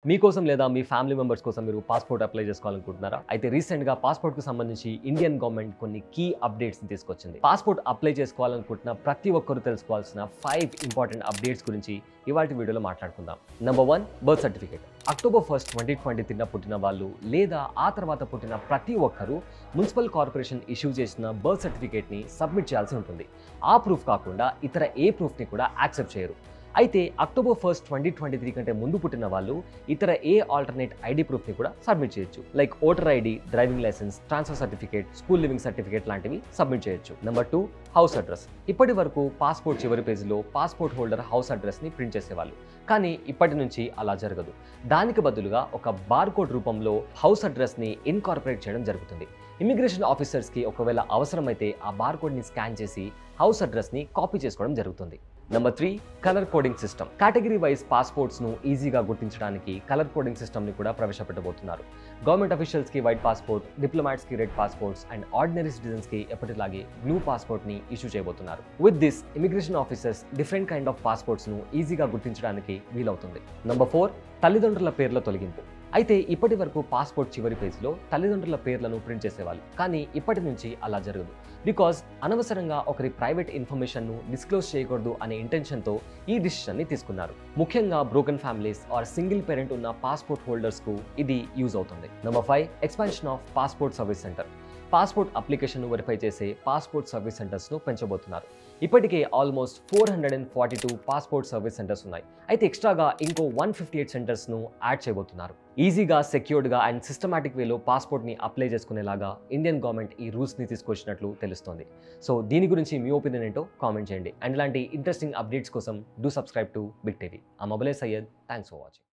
మీకోసం లేదా మీ family members కోసం మీరు పాస్‌పోర్ట్ అప్లై చేసుకోవాలనుకుంటున్నారా? అయితే రీసెంట్‌గా పాస్‌పోర్ట్‌కి సంబంధించి ఇండియన్ గవర్నమెంట్ కొన్ని కీ అప్డేట్స్‌ని తీసుకొచ్చింది. పాస్‌పోర్ట్ అప్లై చేసుకోవాలనుకుంటున్న ప్రతి ఒక్కరు తెలుసుకోవాల్సిన 5 ఇంపార్టెంట్ అప్డేట్స్ గురించి ఇవాల్టి వీడియోలో మాట్లాడుకుందాం. Number 1 birth certificate. అక్టోబర్ 1, 2023 పుట్టిన వాళ్ళు లేదా ఆ తర్వాత పుట్టిన ప్రతి ఒక్కరూ మున్సిపల్ కార్పొరేషన్ ఇష్యూ చేసిన బర్త్ సర్టిఫికేట్‌ని సబ్మిట్ చేయాల్సి ఉంటుంది. ఆ ప్రూఫ్ కాకుండా ఇతర ఏ ప్రూఫ్‌ని కూడా యాక్సెప్ట్ చేయరు. అయితే అక్టోబర్ 1, 2023 కంటే ముందు పుట్టిన వాళ్ళు ఇతర ఏ ఆల్టర్నేట్ ఐడి ప్రూఫ్ని కూడా సబ్మిట్ చేయొచ్చు. Like voter ID, driving licence, transfer certificate, school leaving certificate లాంటివి సబ్మిట్ చేయొచ్చు. Number 2 house address. ఇప్పటి వరకు పాస్పోర్ట్ చివరి పేజీలో పాస్పోర్ట్ హోల్డర్ హౌస్ అడ్రస్ని ప్రింట్ చేసేవాళ్ళు. కానీ ఇప్పటి నుంచి అలా జరగదు. దానికి బదులుగా ఒక బార్కోడ్ రూపంలో హౌస్ అడ్రస్ని ఇన్కార్పొరేట్ చేయడం జరుగుతుంది. ఇమిగ్రేషన్ ఆఫీసర్స్కి ఒకవేళ అవసరమైతే ఆ బార్కోడ్ని స్కాన్ చేసి హౌస్ అడ్రస్ని కాపీ చేసుకోవడం జరుగుతుంది. Number 3 colour coding system. Category wise పాస్పోర్ట్స్ను ఈజీగా గుర్తించడానికి కలర్ కోడింగ్ సిస్టమ్ని కూడా ప్రవేశపెట్టబోతున్నారు. గవర్నమెంట్ అఫీషియల్స్కి వైట్ పాస్పోర్ట్, డిప్లొమాట్స్కి రెడ్ పాస్పోర్ట్స్ అండ్ ఆర్డినరీ సిటిజన్స్కి ఎప్పటిలాగే బ్లూ పాస్పోర్ట్ని ఇష్యూ చేయబోతున్నారు. With this immigration officers different kind of పాస్పోర్ట్స్ను ఈజీగా గుర్తించడానికి వీలవుతుంది. నెంబర్ 4 తల్లిదండ్రుల పేర్ల తొలగింపు. అయితే ఇప్పటి వరకు పాస్పోర్ట్ చివరి పేజీలో తల్లిదండ్రుల పేర్లను ప్రింట్ చేసేవాళ్ళు. కానీ ఇప్పటి నుంచి అలా జరగదు. బికాజ్ అనవసరంగా ఒకరి ప్రైవేట్ ఇన్ఫర్మేషన్ను డిస్క్లోజ్ చేయకూడదు అనే ఇంటెన్షన్తో ఈ డిసిషన్ని తీసుకున్నారు. ముఖ్యంగా broken families or single parent ఉన్న పాస్పోర్ట్ హోల్డర్స్కు ఇది యూజ్ అవుతుంది. Number 5 expansion of passport service centre. Passport అప్లికేషన్ను వెరిఫై చేసే పాస్పోర్ట్ సర్వీస్ సెంటర్స్ను పెంచబోతున్నారు. ఇప్పటికే ఆల్మోస్ట్ 442 పాస్పోర్ట్ సర్వీస్ సెంటర్స్ ఉన్నాయి. అయితే ఎక్స్ట్రాగా ఇంకో 158 సెంటర్స్ను యాడ్ చేయబోతున్నారు. ఈజీగా, సెక్యూర్డ్గా అండ్ సిస్టమాటిక్ వేలో పాస్పోర్ట్ని అప్లై చేసుకునేలాగా ఇండియన్ గవర్నమెంట్ ఈ రూల్స్ని తీసుకొచ్చినట్లు తెలుస్తోంది. సో దీని గురించి మీ ఒపీనియన్ ఏంటో కామెంట్ చేయండి. అండ్ ఇలాంటి ఇంట్రెస్టింగ్ అప్డేట్స్ కోసం do subscribe to big TV. I am Abul Syed. Thanks for watching.